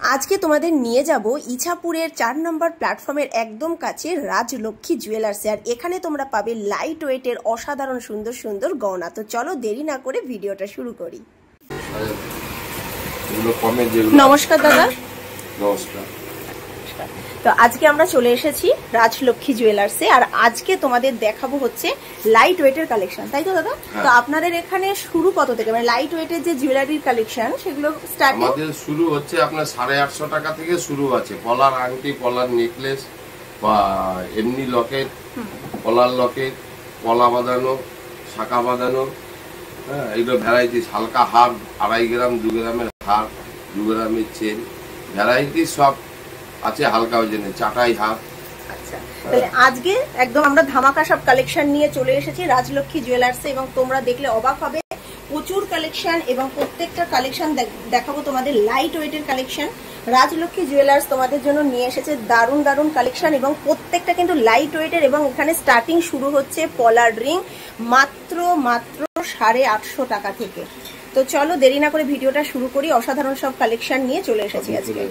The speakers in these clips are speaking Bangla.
আজকে তোমাদের নিয়ে যাব ইছাপুরের 4 নম্বর প্ল্যাটফর্মের একদম কাছে রাজলক্ষ্মী জুয়েলার্সে। আর এখানে তোমরা পাবে লাইট ওয়েটের অসাধারণ সুন্দর সুন্দর গয়না। তো চলো দেরি না করে ভিডিওটা শুরু করি। নমস্কার দাদা। নমস্কার। তো আজকে আমরা চলে এসেছি রাজলক্ষ্মী জুয়েলার্সে, আর আজকে তোমাদের দেখাবো হচ্ছে লাইট ওয়েটের কালেকশন, তাই তো দাদা? তো আপনাদের এখানে শুরু কত থেকে, মানে লাইট ওয়েটের যে জুয়েলারির কালেকশন সেগুলো স্টার্টিং? আমাদের শুরু হচ্ছে আপনার 850 টাকা থেকে শুরু আছে। পলার আংটি, পলার নেকলেস বা এমনি লকেট, পলার লকেট, পলা বাঁধানো, শাঁখা বাঁধানো, হ্যাঁ এগুলো ভ্যারাইটিস। হালকা হার, 2.5 গ্রাম 2 গ্রামের হার, 2 গ্রামের চেন, ভ্যারাইটি সব আছে। হালকা ওজনে চাটাই হাত। আচ্ছা, তাহলে আজকে একদম আমরা ধামাকা সব কালেকশন নিয়ে চলে এসেছি রাজলক্ষ্মী জুয়েলার্সে, এবং তোমরা দেখলে অবাক হবে, প্রচুর কালেকশন এবং প্রত্যেকটা কালেকশন দেখাবো তোমাদের লাইট ওয়েটের কালেকশন। রাজলক্ষ্মী জুয়েলার্স তোমাদের জন্য নিয়ে এসেছে দারুণ দারুণ কালেকশন, এবং প্রত্যেকটা কিন্তু লাইট ওয়েটের। এবং এখানে স্টার্টিং শুরু হচ্ছে পলার রিং মাত্র 850 টাকা থেকে। তো চলো দেরি না করে ভিডিওটা শুরু করি। অসাধারণ সব কালেকশন নিয়ে চলে এসেছি আজকে।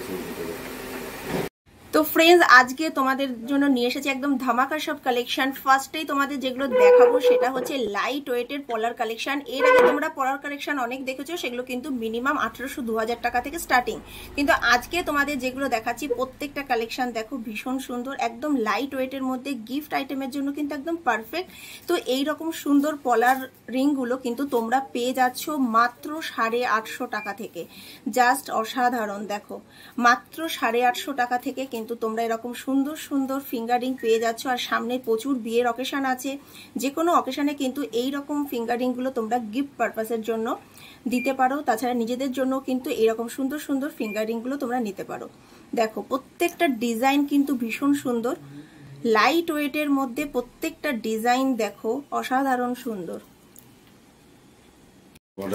তো ফ্রেন্ডস, আজকে তোমাদের জন্য নিয়ে এসেছি একদম ধামাকা সব কালেকশন। ফার্স্টেই তোমাদের যেগুলো দেখাবো সেটা হচ্ছে লাইট ওয়েটের পলার কালেকশন। এর আগে তোমরা পলার কালেকশন অনেক দেখেছো, সেগুলো কিন্তু মিনিমাম 1800-2000 টাকা থেকে স্টার্টিং। কিন্তু আজকে তোমাদের যেগুলো দেখাচ্ছি প্রত্যেকটা কালেকশন দেখো ভীষণ সুন্দর, একদম লাইট ওয়েটের মধ্যে গিফট আইটেমের জন্য কিন্তু একদম পারফেক্ট। তো এই রকম সুন্দর পলার রিংগুলো কিন্তু তোমরা পেয়ে যাচ্ছ মাত্র 850 টাকা থেকে। জাস্ট অসাধারণ, দেখো মাত্র 850 টাকা থেকে কিন্তু তোমরা এরকম সুন্দর সুন্দর ফিঙ্গার রিং পেয়ে যাচ্ছ। আর সামনে প্রচুর বিয়ের অকেশন আছে, যে কোনো অকেশনে কিন্তু এই রকম ফিঙ্গার রিং গুলো তোমরা গিফট পারপাসের জন্য দিতে পারো। তাছাড়া নিজেদের জন্য কিন্তু এরকম সুন্দর সুন্দর ফিঙ্গার রিং গুলো তোমরা নিতে পারো। দেখো প্রত্যেকটা ডিজাইন কিন্তু ভীষণ সুন্দর, লাইট ওয়েটের মধ্যে প্রত্যেকটা ডিজাইন দেখো অসাধারণ সুন্দর।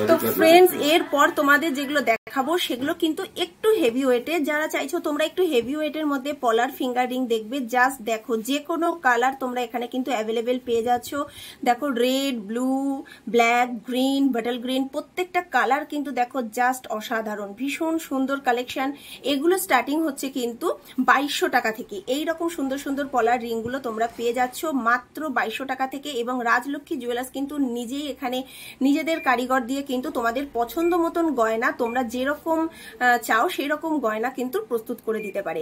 তো ফ্রেন্ডস, এরপর তোমাদের যেগুলো দেখাবো সেগুলো কিন্তু একটু হেভি ওয়েটের। যারা চাইছো তোমরা একটু হেভি ওয়েটের মধ্যে পলার ফিঙ্গার রিং দেখবে, জাস্ট দেখো যে কোনো কালার তোমরা এখানে কিন্তু অ্যাভেলেবেল পেয়ে যাচ্ছ। দেখো red, blue, black, green, bottle green, প্রত্যেকটা কালার কিন্তু দেখো জাস্ট অসাধারণ, ভীষণ সুন্দর কালেকশন। এগুলো স্টার্টিং হচ্ছে কিন্তু 2200 টাকা থেকে। এইরকম সুন্দর সুন্দর পলার রিংগুলো তোমরা পেয়ে যাচ্ছ মাত্র 2200 টাকা থেকে। এবং রাজলক্ষ্মী জুয়েলার্স কিন্তু নিজেই এখানে নিজেদের কারিগর দিয়ে কিন্তু তোমাদের পছন্দ মতন গয়না তোমরা যেরকম চাও সেই রকম গয়না কিন্তু প্রস্তুত করে দিতে পারে।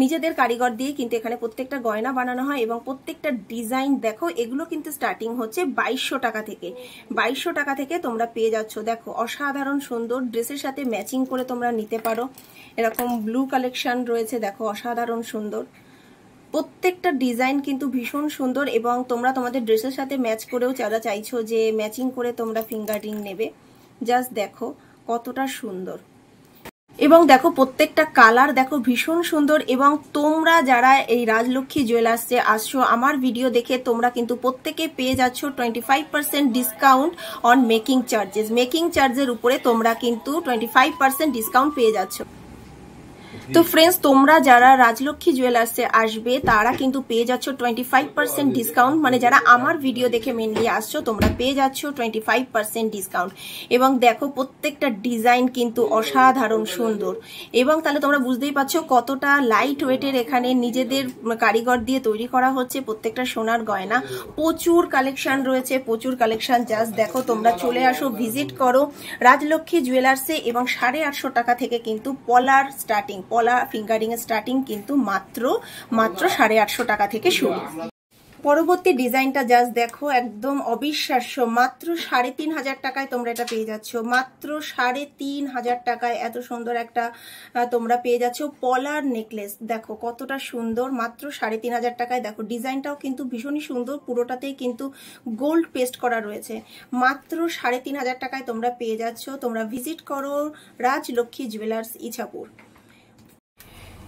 নিজেদের কারিগর দিয়ে কিন্তু এখানে প্রত্যেকটা গয়না বানানো হয়, এবং প্রত্যেকটা ডিজাইন দেখো এগুলো কিন্তু স্টার্টিং হচ্ছে 2200 টাকা থেকে। 2200 টাকা থেকে তোমরা পেয়ে যাচ্ছ। দেখো অসাধারণ সুন্দর, ড্রেসের সাথে ম্যাচিং করে তোমরা নিতে পারো। এরকম ব্লু কালেকশন রয়েছে, দেখো অসাধারণ সুন্দর, প্রত্যেকটা ডিজাইন কিন্তু ভীষণ সুন্দর। এবং তোমরা তোমাদের ড্রেসের সাথে ম্যাচ করেও যারা চাইছো যে ম্যাচিং করে তোমরা ফিঙ্গার রিং নেবে, জাস্ট দেখো কতটা সুন্দর। এবং দেখো প্রত্যেকটা কালার দেখো ভীষণ সুন্দর। এবং তোমরা যারা এই রাজলক্ষ্মী জুয়েলার্সে আসছো আমার ভিডিও দেখে, তোমরা কিন্তু প্রত্যেকে পেয়ে যাচ্ছ 25% discount on making charges. Making চার্জের উপরে তোমরা কিন্তু 25% ডিসকাউন্ট পেয়ে যাচ্ছ। তো ফ্রেন্ডস, তোমরা যারা রাজলক্ষ্মী জুয়েলার্সে আসবে তারা কিন্তু পেয়ে যাচ্ছ 25% ডিসকাউন্ট। মানে যারা আমার ভিডিও দেখে মেনলি আসছো তোমরা পেয়ে যাচ্ছ 25% ডিসকাউন্ট। এবং দেখো প্রত্যেকটা ডিজাইন কিন্তু অসাধারণ সুন্দর। এবং তাহলে তোমরা বুঝতেই পারছো কতটা লাইট ওয়েটের এখানে নিজেদের কারিগর দিয়ে তৈরি করা হচ্ছে প্রত্যেকটা সোনার গয়না। প্রচুর কালেকশন রয়েছে, প্রচুর কালেকশন। জাস্ট দেখো তোমরা চলে আসো, ভিজিট করো রাজলক্ষ্মী জুয়েলার্সে। এবং 850 টাকা থেকে কিন্তু পলার স্টার্টিং, পলা ফিঙ্গারিং এর স্টার্টিং কিন্তু মাত্র 850 টাকা থেকে শুরু। পরবর্তী ডিজাইনটা জাস্ট দেখো একদম অবিশ্বাস্য, মাত্র 3500 টাকায় তোমরা এটা পেয়ে যাচ্ছ। মাত্র 3500 টাকায় এত সুন্দর একটা তোমরা পেয়ে যাচ্ছ পলার নেকলেস। দেখো কতটা সুন্দর, মাত্র 3500 টাকায়। দেখো ডিজাইনটাও কিন্তু ভীষণই সুন্দর, পুরোটাতেই কিন্তু গোল্ড পেস্ট করা রয়েছে। মাত্র 3500 টাকায় তোমরা পেয়ে যাচ্ছ। তোমরা ভিজিট করো রাজলক্ষ্মী জুয়েলার্স ইছাপুর।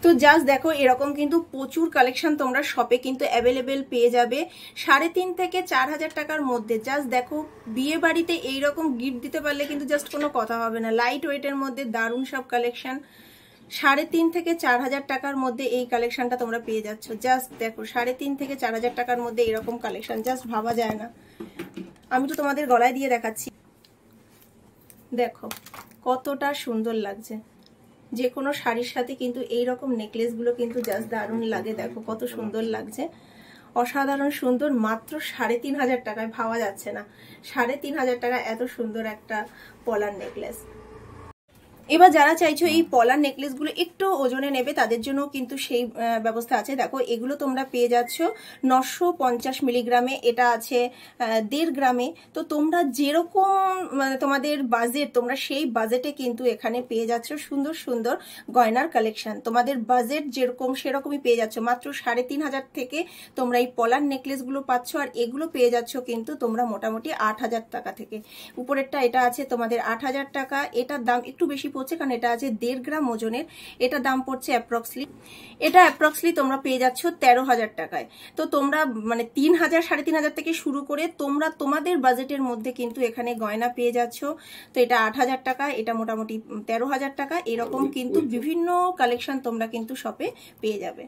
তো জাস্ট দেখো এরকম কিন্তু প্রচুর কালেকশন তোমরা শপে কিন্তু অ্যাভেলেবেল পেয়ে যাবে 3.5 থেকে 4000 টাকার মধ্যে। জাস্ট দেখো বিয়ে বাড়িতে এইরকম গিফট দিতে পারলে কিন্তু জাস্ট কোনো কথা হবে না। লাইট ওয়েটের মধ্যে দারুণ সব কালেকশন, 3.5 থেকে 4000 টাকার মধ্যে এই কালেকশনটা তোমরা পেয়ে যাচ্ছ। জাস্ট দেখো 3.5 থেকে 4000 টাকার মধ্যে এরকম কালেকশন, জাস্ট ভাবা যায় না। আমি তো তোমাদের গলায় দিয়ে দেখাচ্ছি, দেখো কতটা সুন্দর লাগছে। যে কোনো শাড়ির সাথে কিন্তু এইরকম নেকলেসগুলো কিন্তু জাস্ট দারুণ লাগে। দেখো কত সুন্দর লাগছে, অসাধারণ সুন্দর। মাত্র 3,500 টাকায়, ভাবা যাচ্ছে না 3,500 টাকা এত সুন্দর একটা পলার নেকলেস। এবার যারা চাইছো এই পলার নেকলেসগুলো একটু ওজনে নেবে তাদের জন্য কিন্তু সেই ব্যবস্থা আছে। দেখো এগুলো তোমরা পেয়ে যাচ্ছ 950 মিলিগ্রামে, এটা আছে 1.5 গ্রামে। তো তোমরা যেরকম তোমাদের বাজেট, তোমরা সেই বাজেটে কিন্তু এখানে পেয়ে যাচ্ছ সুন্দর সুন্দর গয়নার কালেকশন। তোমাদের বাজেট যেরকম সেরকমই পেয়ে যাচ্ছ। মাত্র 3,500 থেকে তোমরা এই পলার নেকলেসগুলো পাচ্ছ। আর এগুলো পেয়ে যাচ্ছ কিন্তু তোমরা মোটামুটি 8,000 টাকা থেকে। উপরেরটা এটা আছে তোমাদের 8,000 টাকা, এটার দাম একটু বেশি পড়ছে কারণ এটা আছে 1.5 গ্রাম ওজনের। এটা দাম পড়ছে অ্যাপ্রক্সলি তোমরা পেয়ে যাচ্ছ 13,000 টাকায়। তো তোমরা মানে 3,000 3,500 থেকে শুরু করে তোমরা তোমাদের বাজেটের মধ্যে কিন্তু এখানে গয়না পেয়ে যাচ্ছ। তো এটা 8,000 টাকা, এটা মোটামুটি 13,000 টাকা। এরকম কিন্তু বিভিন্ন কালেকশন তোমরা কিন্তু শপে পেয়ে যাবে।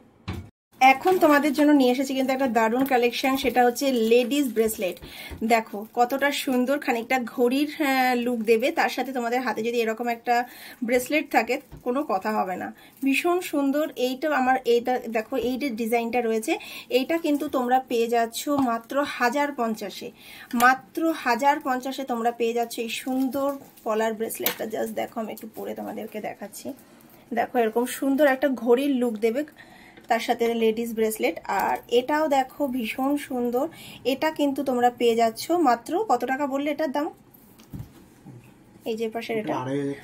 এখন তোমাদের জন্য নিয়ে এসেছি কিন্তু একটা দারুণ কালেকশন, সেটা হচ্ছে লেডিস ব্রেসলেট। দেখো কতটা সুন্দর, খানিকটা ঘড়ির লুক দেবে, তার সাথে তোমাদের হাতে যদি এরকম একটা ব্রেসলেট থাকে কোনো কথা হবে না, ভীষণ সুন্দর। এইটা আমার এইটা দেখো, এই যে ডিজাইনটা রয়েছে এইটা কিন্তু তোমরা পেয়ে যাচ্ছ মাত্র 1,050-এ। মাত্র 1,050-এ তোমরা পেয়ে যাচ্ছ এই সুন্দর পলার ব্রেসলেটটা। জাস্ট দেখো আমি একটু পরে তোমাদেরকে দেখাচ্ছি। দেখো এরকম সুন্দর একটা ঘড়ির লুক দেবে, তার সাথে লেডিস ব্রেসলেট। আর এটাও দেখো ভীষণ সুন্দর। এটা কিন্তু তোমরা পেয়ে যাচ্ছ মাত্র কত টাকা বললে এটার দাম? এই যে পাশের এটা,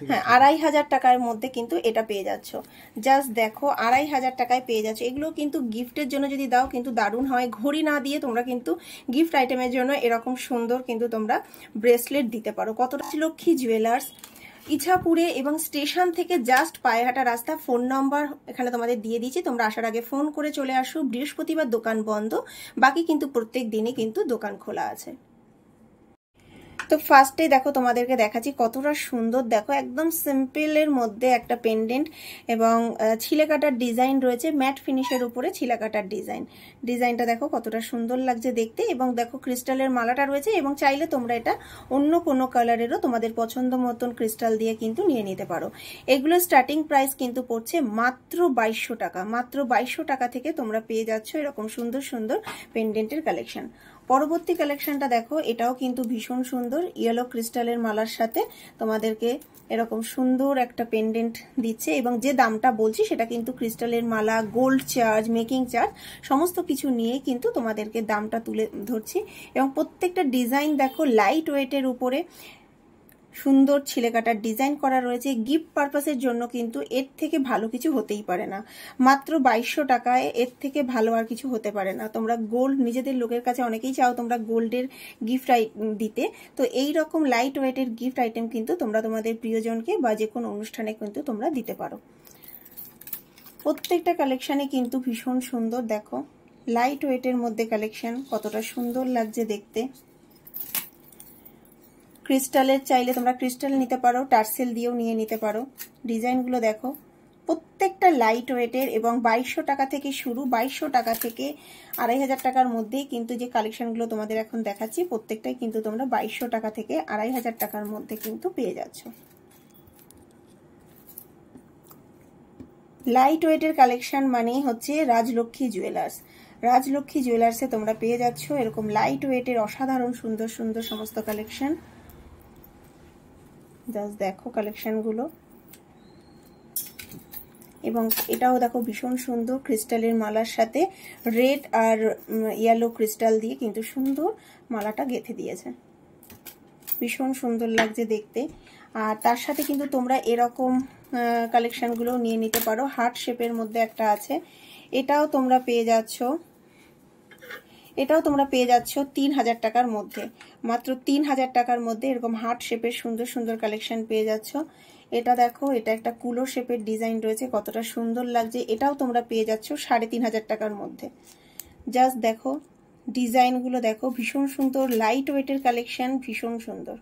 হ্যাঁ 2,500 টাকার মধ্যে কিন্তু এটা পেয়ে যাচ্ছ। জাস্ট দেখো 2,500 টাকায় পেয়ে যাচ্ছ। এগুলো কিন্তু গিফটের জন্য যদি দাও কিন্তু দারুণ হয়। ঘড়ি না দিয়ে তোমরা কিন্তু গিফট আইটেমের জন্য এরকম সুন্দর কিন্তু তোমরা ব্রেসলেট দিতে পারো। কতটা লক্ষ্মী জুয়েলার্স, ইছাপুরে এবং স্টেশন থেকে জাস্ট পায়ে হাঁটা রাস্তা। ফোন নাম্বার এখানে তোমাদের দিয়ে দিচ্ছি, তোমরা আসার আগে ফোন করে চলে আসো। বৃহস্পতিবার দোকান বন্ধ, বাকি কিন্তু প্রত্যেক দিনই কিন্তু দোকান খোলা আছে। তো ফার্স্টে দেখো তোমাদেরকে দেখাচ্ছি কতটা সুন্দর। দেখো একদম সিম্পলের মধ্যে একটা পেন্ডেন্ট এবং ছিলে কাটার ডিজাইন রয়েছে, ম্যাট ফিনিশের উপরে ছিলে কাটার ডিজাইনটা দেখো কতটা সুন্দর লাগছে দেখতে। এবং দেখো ক্রিস্টালের মালাটা রয়েছে, এবং চাইলে তোমরা এটা অন্য কোনো কালারেরও তোমাদের পছন্দ মতন ক্রিস্টাল দিয়ে কিন্তু নিয়ে নিতে পারো। এগুলো স্টার্টিং প্রাইস কিন্তু পড়ছে মাত্র 2,200 টাকা। মাত্র 2,200 টাকা থেকে তোমরা পেয়ে যাচ্ছ এরকম সুন্দর সুন্দর পেন্ডেন্টের কালেকশন। পরবর্তী কালেকশনটা দেখো, এটাও কিন্তু ভীষণ সুন্দর। ইয়েলো ক্রিস্টালের মালার সাথে তোমাদেরকে এরকম সুন্দর একটা পেন্ডেন্ট দিচ্ছে, এবং যে দামটা বলছি সেটা কিন্তু ক্রিস্টালের মালা, গোল্ড চার্জ, মেকিং চার্জ সমস্ত কিছু নিয়ে কিন্তু তোমাদেরকে দামটা তুলে ধরছি। এবং প্রত্যেকটা ডিজাইন দেখো লাইট ওয়েটের উপরে সুন্দর ছিলে কাটার ডিজাইন করা রয়েছে। গিফট পারপাসের জন্য কিন্তু এর থেকে ভালো কিছু হতেই পারে না। মাত্র 2,200 টাকায় এর থেকে ভালো আর কিছু হতে পারে না। তোমরা গোল্ড নিজেদের লোকের কাছে অনেকেই চাও তোমরা গোল্ডের গিফট দিতে, তো এই রকম লাইট ওয়েটের গিফট আইটেম কিন্তু তোমরা তোমাদের প্রিয়জনকে বা যে কোনো অনুষ্ঠানে কিন্তু তোমরা দিতে পারো। প্রত্যেকটা কালেকশানে কিন্তু ভীষণ সুন্দর। দেখো লাইট ওয়েটের মধ্যে কালেকশন কতটা সুন্দর লাগছে দেখতে। ক্রিস্টালের চাইলে তোমরা ক্রিস্টাল নিতে পারো, টার্সেল দিয়েও নিয়ে নিতে পারো। ডিজাইনগুলো দেখো প্রত্যেকটা লাইট ওয়েটের, এবং 2,200 টাকা থেকে শুরু। 2,200 টাকা থেকে 2,500 টাকার মধ্যেই কিন্তু যে কালেকশনগুলো তোমাদের এখন দেখাচ্ছি প্রত্যেকটাই কিন্তু তোমরা 2,200 টাকা থেকে 2,500 টাকার মধ্যে কিন্তু পেয়ে যাচ্ছ। লাইট ওয়েটের কালেকশন মানেই হচ্ছে রাজলক্ষ্মী জুয়েলার্স। রাজলক্ষ্মী জুয়েলার্সে তোমরা পেয়ে যাচ্ছ এরকম লাইট ওয়েটের অসাধারণ সুন্দর সুন্দর সমস্ত কালেকশন। জাস্ট দেখো কালেকশনগুলো। এবং এটাও দেখো ভীষণ সুন্দর, ক্রিস্টালের মালার সাথে রেড আর ইয়েলো ক্রিস্টাল দিয়ে কিন্তু সুন্দর মালাটা গেঁথে দিয়েছে, ভীষণ সুন্দর লাগছে দেখতে। আর তার সাথে কিন্তু তোমরা এরকম কালেকশনগুলো নিয়ে নিতে পারো। হার্ট শেপের মধ্যে একটা আছে, এটাও তোমরা পেয়ে যাচ্ছ। 3,000 টাকার মধ্যে। মাত্র 3,000 টাকার মধ্যে এরকম হার্ট শেপের সুন্দর সুন্দর কালেকশন পেয়ে যাচ্ছ। এটা দেখো, এটা একটা কুলো শেপের ডিজাইন রয়েছে, কতটা সুন্দর লাগছে। এটাও তোমরা পেয়ে যাচ্ছ 3,500 টাকার মধ্যে। জাস্ট দেখো ডিজাইনগুলো দেখো, ভীষণ সুন্দর লাইট ওয়েটের কালেকশন, ভীষণ সুন্দর।